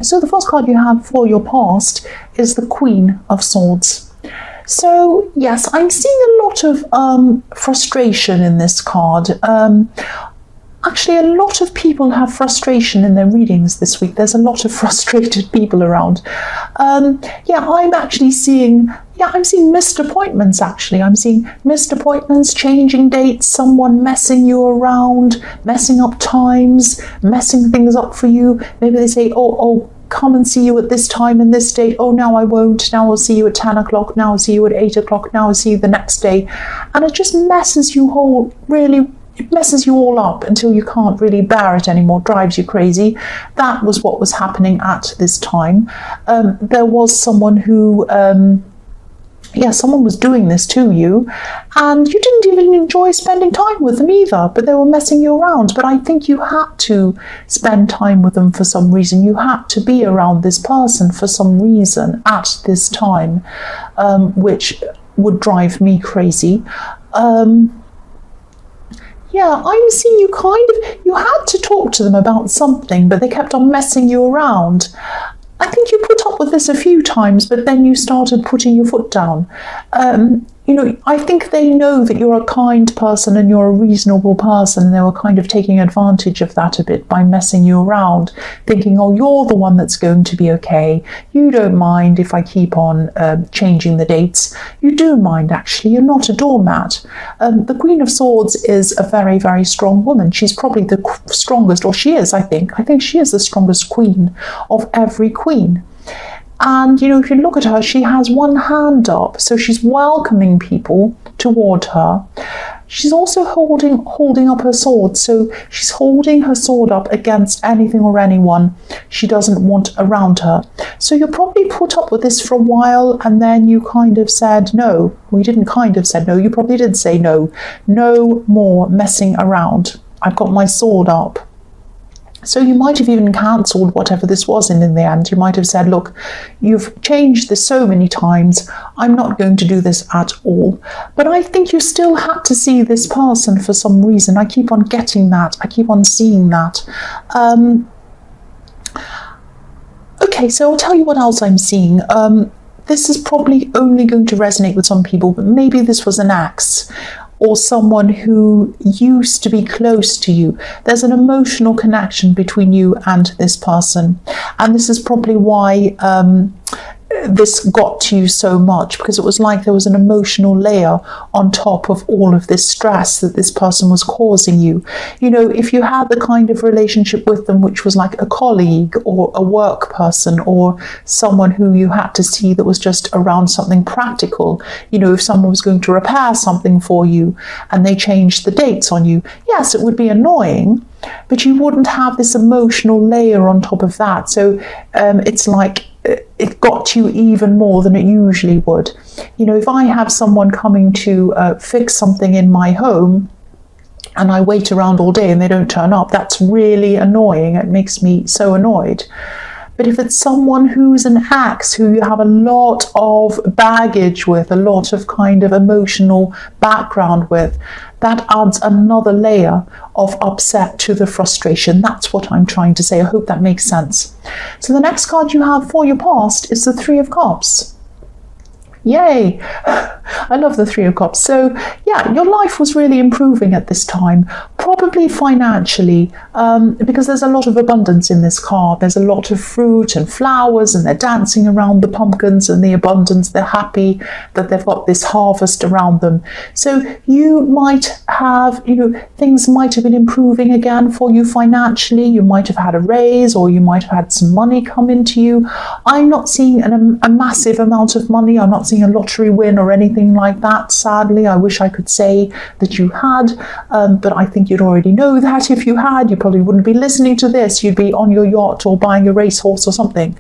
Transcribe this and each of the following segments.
So the first card you have for your past is the Queen of Swords. So yes, I'm seeing a lot of frustration in this card. Actually, a lot of people have frustration in their readings this week. There's a lot of frustrated people around. I'm actually seeing, I'm seeing missed appointments, actually. I'm seeing missed appointments, changing dates, someone messing you around, messing up times, messing things up for you. Maybe they say, oh, come and see you at this time and this date. Oh, now I won't. Now I'll see you at 10 o'clock. Now I'll see you at 8 o'clock. Now I'll see you the next day. And it just messes you it messes you all up until you can't really bear it anymore, drives you crazy. That was what was happening at this time. There was someone who, someone was doing this to you, and you didn't even enjoy spending time with them either, but they were messing you around. But I think you had to spend time with them for some reason. You had to be around this person for some reason at this time, which would drive me crazy. I'm seeing you had to talk to them about something, but they kept on messing you around. I think you put up with this a few times, but then you started putting your foot down. I think they know that you're a kind person and you're a reasonable person, and they were kind of taking advantage of that a bit by messing you around, thinking, oh, you're the one that's going to be okay. You don't mind if I keep on changing the dates. You do mind, actually. You're not a doormat. The Queen of Swords is a very, very strong woman. She's probably the strongest, or she is, I think. I think she is the strongest queen of every queen. And, if you look at her, she has one hand up, so she's welcoming people toward her. She's also holding up her sword, so she's holding her sword up against anything or anyone she doesn't want around her. So you probably put up with this for a while, and then you kind of said no. Well, you didn't kind of said no, you probably did say no. No more messing around. I've got my sword up. So you might have even cancelled whatever this was in the end. You might have said, look, you've changed this so many times, I'm not going to do this at all. But I think you still had to see this person for some reason. I keep on getting that. I keep on seeing that. Okay, so I'll tell you what else I'm seeing. This is probably only going to resonate with some people, but maybe this was an ex, or someone who used to be close to you. There's an emotional connection between you and this person. And this is probably why this got to you so much, because it was like there was an emotional layer on top of all of this stress that this person was causing you. If you had the kind of relationship with them which was like a colleague or a work person or someone who you had to see that was just around something practical, if someone was going to repair something for you and they changed the dates on you, yes, it would be annoying, but you wouldn't have this emotional layer on top of that. So it's like it got you even more than it usually would. If I have someone coming to fix something in my home and I wait around all day and they don't turn up, that's really annoying. It makes me so annoyed. But if it's someone who's an ex, who you have a lot of baggage with, a lot of kind of emotional background with, that adds another layer of upset to the frustration. That's what I'm trying to say. I hope that makes sense. So the next card you have for your past is the Three of Cups. Yay! I love the Three of Cups. So yeah, your life was really improving at this time, probably financially, because there's a lot of abundance in this card. There's a lot of fruit and flowers, and they're dancing around the pumpkins and the abundance. They're happy that they've got this harvest around them. So you might have, things might have been improving again for you financially. You might have had a raise, or you might have had some money come into you. I'm not seeing a massive amount of money. I'm not seeing a lottery win or anything like that, sadly. I wish I could say that you had, but I think you'd already know that. If you had, you probably wouldn't be listening to this. You'd be on your yacht or buying a racehorse or something.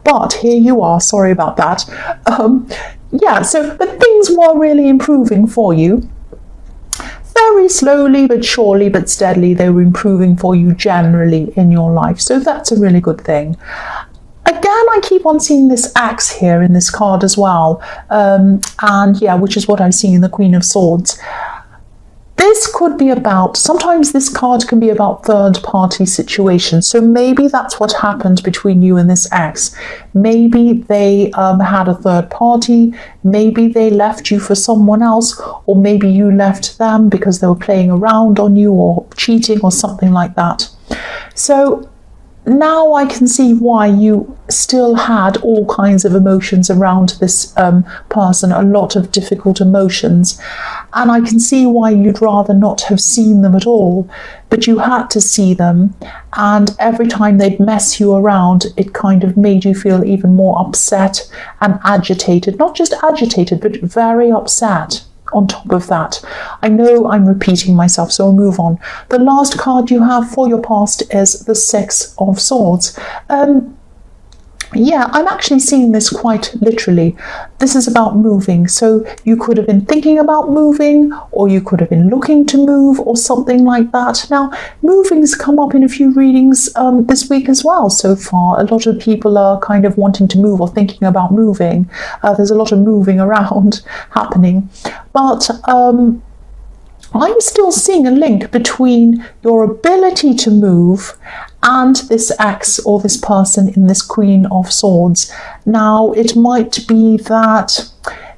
But here you are. Sorry about that. But things were really improving for you. Very slowly but surely but steadily, they were improving for you generally in your life. So that's a really good thing. Again, I keep on seeing this axe here in this card as well. Which is what I'm seeing in the Queen of Swords. this could be about, sometimes this card can be about third-party situations. So maybe that's what happened between you and this ex. Maybe they had a third party, maybe they left you for someone else, or maybe you left them because they were playing around on you or cheating or something like that. So now I can see why you still had all kinds of emotions around this person, a lot of difficult emotions. And I can see why you'd rather not have seen them at all, but you had to see them. And every time they'd mess you around, it kind of made you feel even more upset and agitated. Not just agitated, but very upset. On top of that, I know I'm repeating myself, so I'll move on. The last card you have for your past is the Six of Swords. Yeah, I'm actually seeing this quite literally. This is about moving. So you could have been thinking about moving, or you could have been looking to move, or something like that. Now, moving's come up in a few readings this week as well so far. A lot of people are kind of wanting to move or thinking about moving. There's a lot of moving around happening. But I'm still seeing a link between your ability to move and this ex or this person in this Queen of Swords. Now, it might be that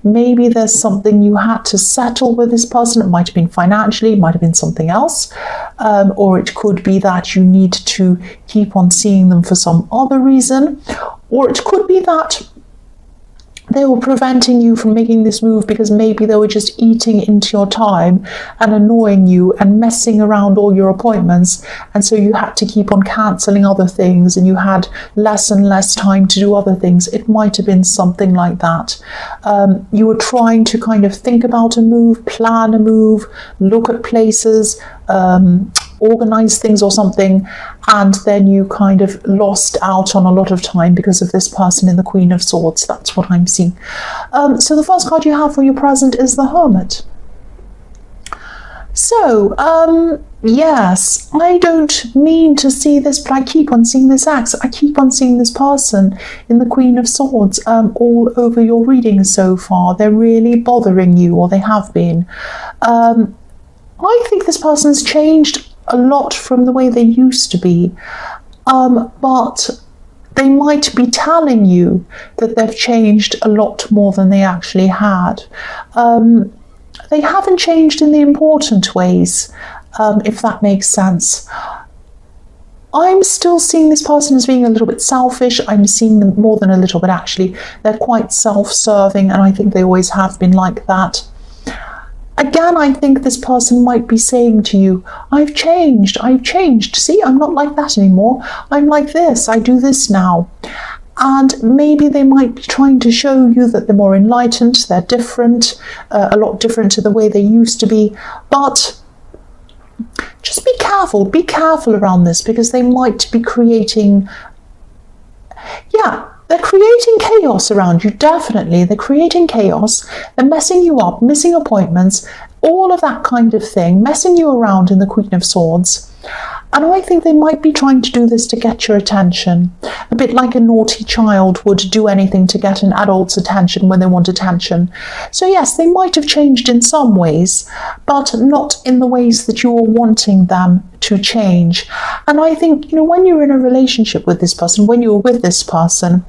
maybe there's something you had to settle with this person. It might have been financially, it might have been something else. Or it could be that you need to keep on seeing them for some other reason. Or it could be that they were preventing you from making this move because maybe they were just eating into your time and annoying you and messing around all your appointments, and so you had to keep on cancelling other things and you had less and less time to do other things. It might have been something like that. You were trying to kind of think about a move, plan a move, look at places, organize things or something, and then you kind of lost out on a lot of time because of this person in the Queen of Swords. That's what I'm seeing. So the first card you have for your present is the Hermit. So, yes, I don't mean to see this, but I keep on seeing this ex. I keep on seeing this person in the Queen of Swords all over your readings so far. They're really bothering you, or they have been. I think this person's changed a lot from the way they used to be, but they might be telling you that they've changed a lot more than they actually had. They haven't changed in the important ways, if that makes sense. I'm still seeing this person as being a little bit selfish. I'm seeing them more than a little bit, actually. They're quite self-serving, and I think they always have been like that. Again, I think this person might be saying to you, I've changed. See, I'm not like that anymore. I'm like this, I do this now. And maybe they might be trying to show you that they're more enlightened, they're different, a lot different to the way they used to be. But just be careful around this, because they might be creating, they're creating chaos around you, definitely. They're creating chaos. They're messing you up, missing appointments, all of that kind of thing, messing you around in the Queen of Swords. And I think they might be trying to do this to get your attention, a bit like a naughty child would do anything to get an adult's attention when they want attention. So yes, they might have changed in some ways, but not in the ways that you're wanting them to change. And I think, when you're in a relationship with this person, when you were with this person,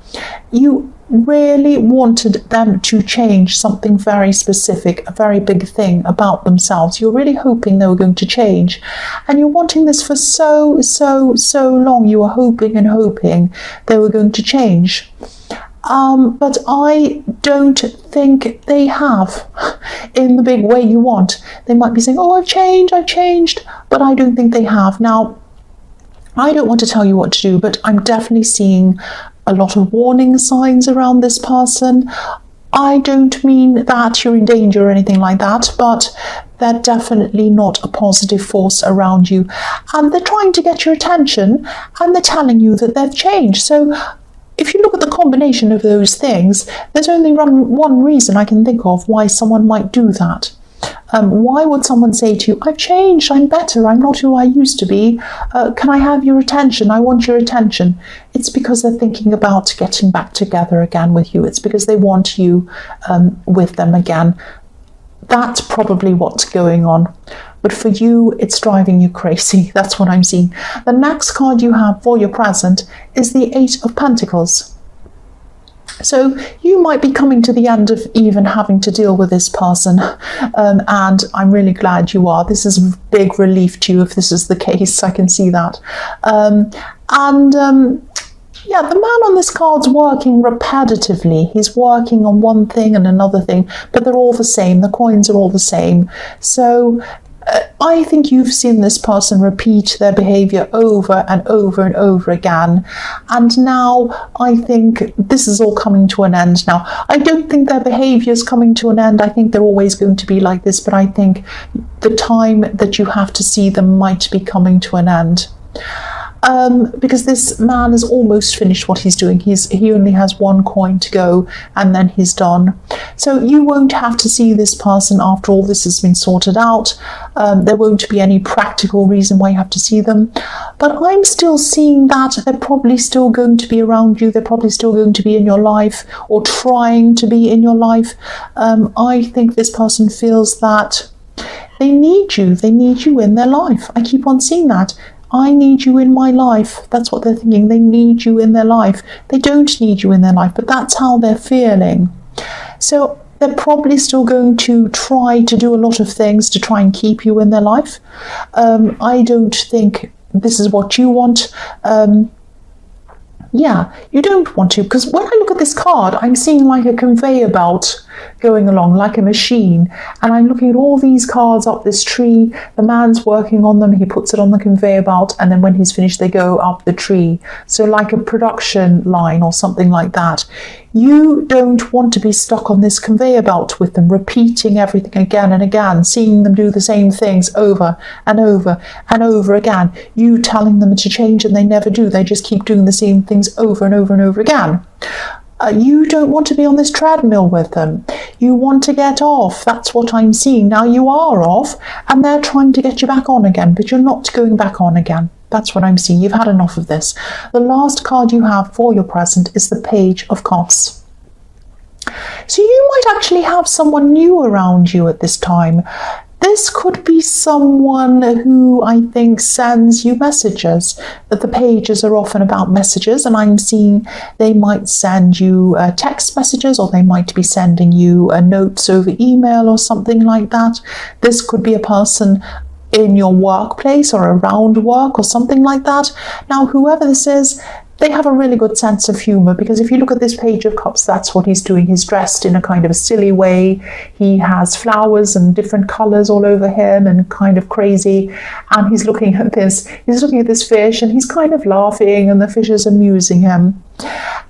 you really wanted them to change something very specific, a very big thing about themselves. You're really hoping they were going to change, and you're wanting this for so long. You were hoping and hoping they were going to change. But I don't think they have in the big way you want. They might be saying, oh, I've changed, but I don't think they have. Now, I don't want to tell you what to do, but I'm definitely seeing a lot of warning signs around this person. I don't mean that you're in danger or anything like that, but they're definitely not a positive force around you. And they're trying to get your attention, and they're telling you that they've changed. So if you look at the combination of those things, there's only one reason I can think of why someone might do that. Why would someone say to you, I've changed, I'm better, I'm not who I used to be, can I have your attention, I want your attention? It's because they're thinking about getting back together again with you. It's because they want you with them again. That's probably what's going on. but for you, it's driving you crazy. That's what I'm seeing. The next card you have for your present is the Eight of Pentacles. So you might be coming to the end of even having to deal with this person, and I'm really glad you are. This is a big relief to you if this is the case. I can see that. Yeah, the man on this card's working repetitively. He's working on one thing and another thing, but they're all the same. The coins are all the same. So I think you've seen this person repeat their behavior over and over and over again. And now I think this is all coming to an end now. I don't think their behavior is coming to an end. I think they're always going to be like this, but I think the time that you have to see them might be coming to an end. Because this man has almost finished what he's doing. He only has one coin to go and then he's done. So you won't have to see this person after all this has been sorted out. There won't be any practical reason why you have to see them. But I'm still seeing that they're probably still going to be around you. They're probably still going to be in your life or trying to be in your life. I think this person feels that they need you. They need you in their life. I keep on seeing that. I need you in my life. That's what they're thinking. They need you in their life. They don't need you in their life, but that's how they're feeling. So they're probably still going to try to do a lot of things to try and keep you in their life. I don't think this is what you want. Yeah, you don't want to, because when I look at this card, I'm seeing like a conveyor belt going along, like a machine, and I'm looking at all these cards up this tree. The man's working on them, he puts it on the conveyor belt, and then when he's finished, they go up the tree. So like a production line or something like that. You don't want to be stuck on this conveyor belt with them, repeating everything again and again, seeing them do the same things over and over and over again. You telling them to change and they never do. They just keep doing the same things over and over and over again. You don't want to be on this treadmill with them. You want to get off. That's what I'm seeing. Now you are off and they're trying to get you back on again, but you're not going back on again. That's what I'm seeing. You've had enough of this. The last card you have for your present is the Page of Cups. So you might actually have someone new around you at this time. This could be someone who I think sends you messages. The pages are often about messages, and I'm seeing they might send you text messages, or they might be sending you notes over email or something like that. This could be a person in your workplace or around work or something like that. Now, whoever this is, they have a really good sense of humor, because if you look at this Page of Cups, that's what he's doing. He's dressed in a kind of a silly way. He has flowers and different colors all over him and kind of crazy. And he's looking at this fish, and he's kind of laughing, and the fish is amusing him.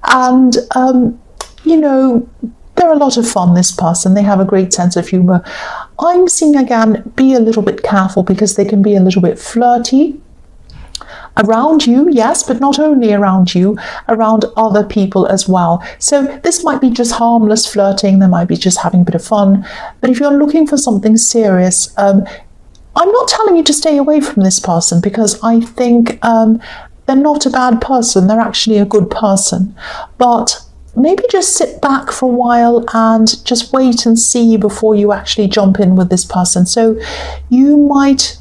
And, you know, they're a lot of fun, this person. They have a great sense of humor. I'm seeing, again, be a little bit careful, because they can be a little bit flirty. Around you, yes, but not only around you, around other people as well. So this might be just harmless flirting. They might be just having a bit of fun. But if you're looking for something serious, I'm not telling you to stay away from this person, because I think they're not a bad person. They're actually a good person. But maybe just sit back for a while and just wait and see before you actually jump in with this person. So you might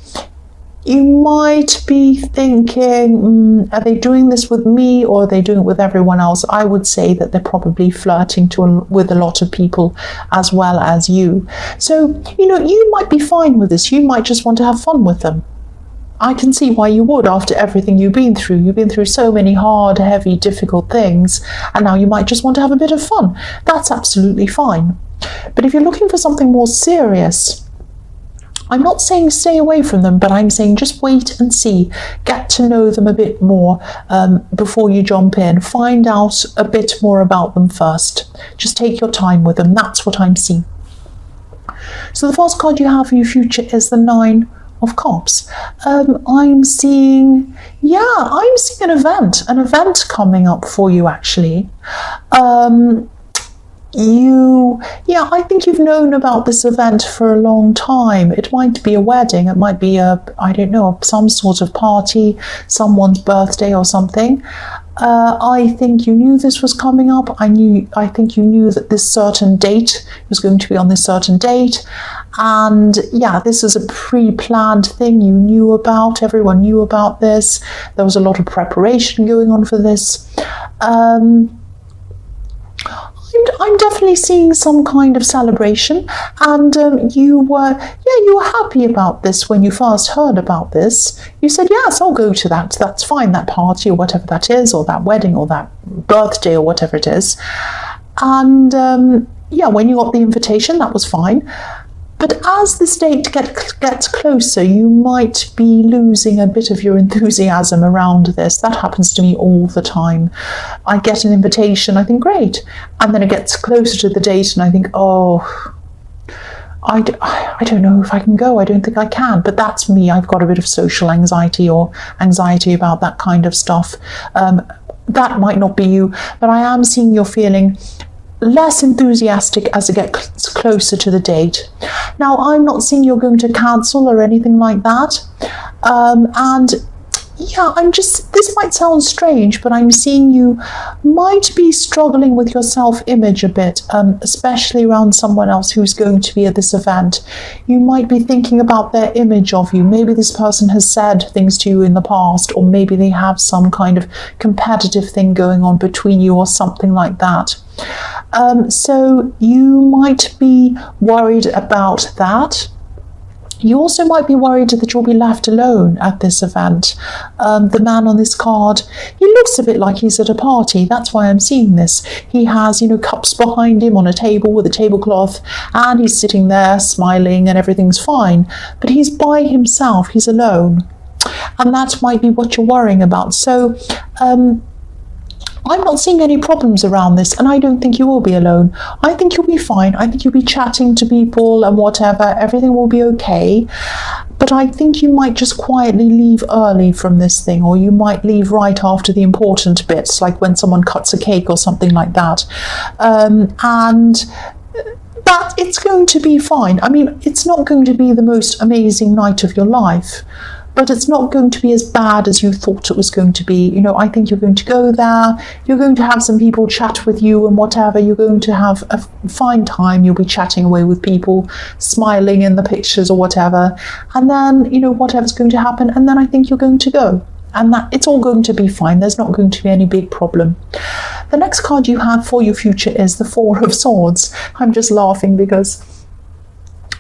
be thinking, are they doing this with me, or are they doing it with everyone else? I would say that they're probably flirting with a lot of people as well as you. So, you know, you might be fine with this. You might just want to have fun with them. I can see why you would, after everything you've been through. You've been through so many hard, heavy, difficult things, and now you might just want to have a bit of fun. That's absolutely fine. But if you're looking for something more serious, I'm not saying stay away from them, but I'm saying just wait and see. Get to know them a bit more before you jump in. Find out a bit more about them first. Just take your time with them. That's what I'm seeing. So the first card you have for your future is the Nine of Cups. I'm seeing an event coming up for you, actually. I think you've known about this event for a long time. It might be a wedding, it might be some sort of party, someone's birthday or something. I think you knew this was coming up. I think you knew that this certain date was going to be on this certain date. And yeah, this is a pre-planned thing you knew about. Everyone knew about this. There was a lot of preparation going on for this. I'm definitely seeing some kind of celebration, and you were happy about this when you first heard about this. You said, yes, I'll go to that. That's fine, that party or whatever that is, or that wedding or that birthday or whatever it is. And when you got the invitation, that was fine. But as this date gets closer, you might be losing a bit of your enthusiasm around this. That happens to me all the time. I get an invitation, I think, great. And then it gets closer to the date and I think, oh, I don't know if I can go. I don't think I can. But that's me. I've got a bit of social anxiety or anxiety about that kind of stuff. That might not be you, but I am seeing you're feeling less enthusiastic as it gets closer to the date. Now, I'm not seeing you're going to cancel or anything like that. This might sound strange, but I'm seeing you might be struggling with your self-image a bit, especially around someone else who's going to be at this event. You might be thinking about their image of you. Maybe this person has said things to you in the past, or maybe they have some kind of competitive thing going on between you or something like that. So you might be worried about that. You also might be worried that you'll be left alone at this event. The man on this card, he looks a bit like he's at a party. That's why I'm seeing this. He has, cups behind him on a table with a tablecloth, and he's sitting there smiling and everything's fine. But he's by himself. He's alone. And that might be what you're worrying about. So, I'm not seeing any problems around this, and I don't think you will be alone. I think you'll be fine. I think you'll be chatting to people and whatever. Everything will be okay. But I think you might just quietly leave early from this thing, or you might leave right after the important bits, like when someone cuts a cake or something like that. But it's going to be fine. I mean, it's not going to be the most amazing night of your life, but it's not going to be as bad as you thought it was going to be. I think you're going to go there, you're going to have some people chat with you and whatever, you're going to have a fine time, you'll be chatting away with people, smiling in the pictures or whatever, and then, whatever's going to happen, and then I think you're going to go. And that it's all going to be fine. There's not going to be any big problem. The next card you have for your future is the Four of Swords. I'm just laughing because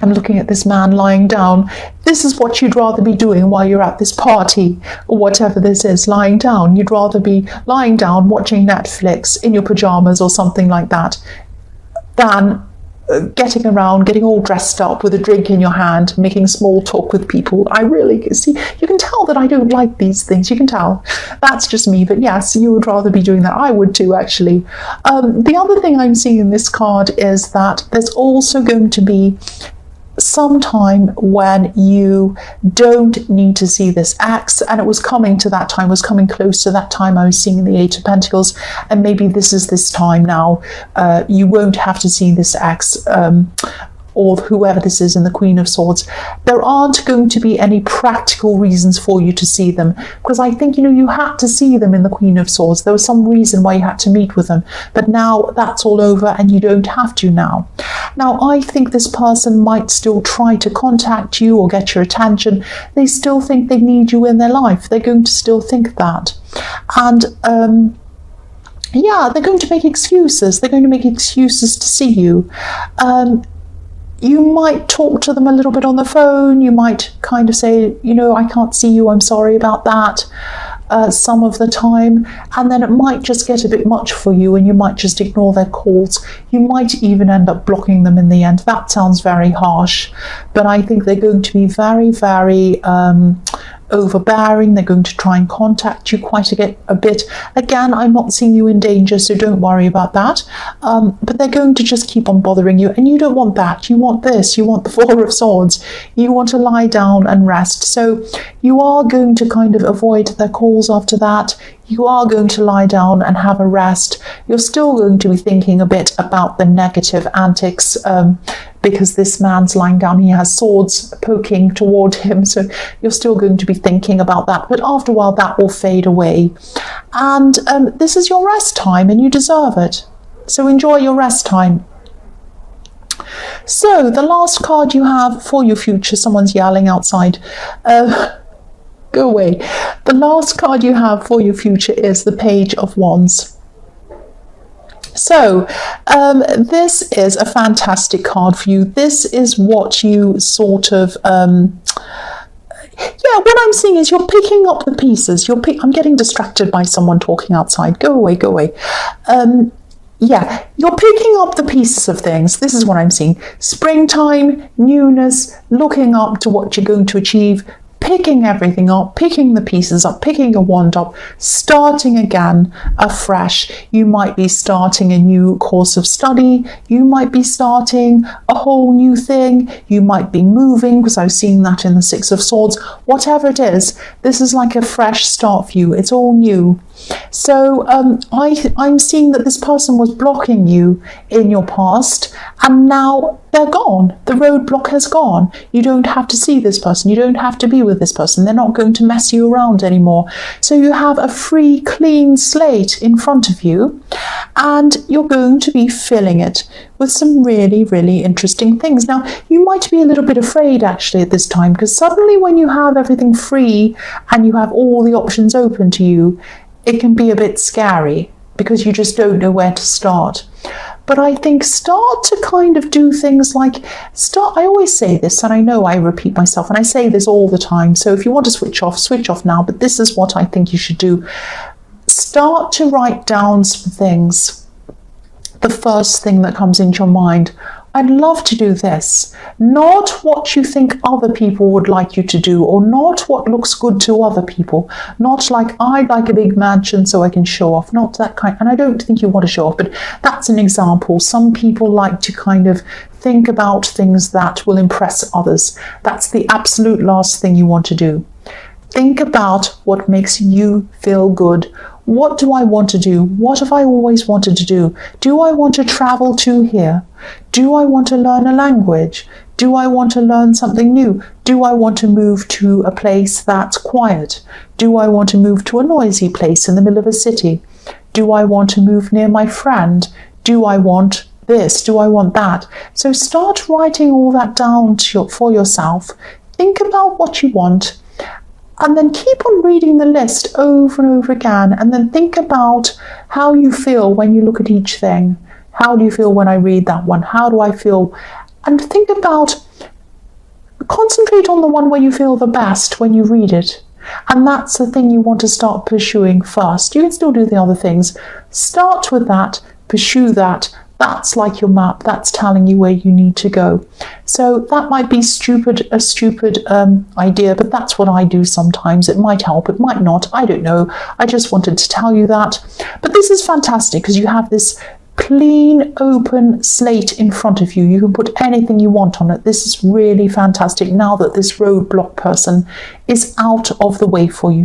I'm looking at this man lying down. This is what you'd rather be doing while you're at this party, or whatever this is, lying down. You'd rather be lying down watching Netflix in your pajamas or something like that than getting around, getting all dressed up with a drink in your hand, making small talk with people. I really see, you can tell that I don't like these things. You can tell. That's just me. But yes, you would rather be doing that. I would too, actually. The other thing I'm seeing in this card is that there's also going to be some time when you don't need to see this ex, and it was coming to that time, was coming close to that time I was seeing the Eight of Pentacles, and maybe this is this time now. You won't have to see this ex, or whoever this is in the Queen of Swords. There aren't going to be any practical reasons for you to see them, because I think, you had to see them in the Queen of Swords. There was some reason why you had to meet with them, but now that's all over and you don't have to now. Now, I think this person might still try to contact you or get your attention. They still think they need you in their life. They're going to still think that. And they're going to make excuses. They're going to make excuses to see you. You might talk to them a little bit on the phone. You might kind of say, I can't see you, I'm sorry about that, some of the time. And then it might just get a bit much for you and you might just ignore their calls. You might even end up blocking them in the end. That sounds very harsh, but I think they're going to be very, very overbearing. They're going to try and contact you quite a bit. Again, I'm not seeing you in danger, so don't worry about that. But they're going to just keep on bothering you, and you don't want that. You want this. You want the Four of Swords. You want to lie down and rest. So you are going to kind of avoid their calls after that. you are going to lie down and have a rest. You're still going to be thinking a bit about the negative antics, because this man's lying down, he has swords poking toward him, so you're still going to be thinking about that. But after a while, that will fade away. And this is your rest time, and you deserve it. So enjoy your rest time. So the last card you have for your future, someone's yelling outside. Go away. The last card you have for your future is the Page of Wands. So this is a fantastic card for you. This is what you sort of what I'm seeing is you're picking up the pieces. I'm getting distracted by someone talking outside. Go away, go away. You're picking up the pieces of things. This is what I'm seeing. Springtime, newness, looking up to what you're going to achieve, picking everything up, picking the pieces up, picking your wand up, starting again afresh. You might be starting a new course of study. You might be starting a whole new thing. You might be moving, because I've seen that in the Six of Swords. Whatever it is, this is like a fresh start for you. It's all new. So I'm seeing that this person was blocking you in your past, and now they're gone. The roadblock has gone. You don't have to see this person. You don't have to be with this person. They're not going to mess you around anymore. So you have a free, clean slate in front of you, and you're going to be filling it with some really, really interesting things. Now, you might be a little bit afraid actually at this time, because suddenly when you have everything free and you have all the options open to you, it can be a bit scary because you just don't know where to start. But I think start to kind of do things like I always say this, and I know I repeat myself, and I say this all the time. So if you want to switch off now, but this is what I think you should do. Start to write down some things. The first thing that comes into your mind. I'd love to do this. Not what you think other people would like you to do, or not what looks good to other people. Not like, I'd like a big mansion so I can show off. Not that kind. And I don't think you want to show off, but that's an example. Some people like to kind of think about things that will impress others. That's the absolute last thing you want to do. Think about what makes you feel good. What do I want to do? What have I always wanted to do? Do I want to travel to here? Do I want to learn a language? Do I want to learn something new? Do I want to move to a place that's quiet? Do I want to move to a noisy place in the middle of a city? Do I want to move near my friend? Do I want this? Do I want that? So start writing all that down for yourself. Think about what you want. And then keep on reading the list over and over again, and then think about how you feel when you look at each thing. How do you feel when I read that one? How do I feel? And concentrate on the one where you feel the best when you read it. And that's the thing you want to start pursuing first. You can still do the other things. Start with that, pursue that. That's like your map. That's telling you where you need to go. So that might be a stupid idea, but that's what I do sometimes. It might help, it might not. I don't know. I just wanted to tell you that. But this is fantastic because you have this clean, open slate in front of you. You can put anything you want on it. This is really fantastic now that this roadblock person is out of the way for you.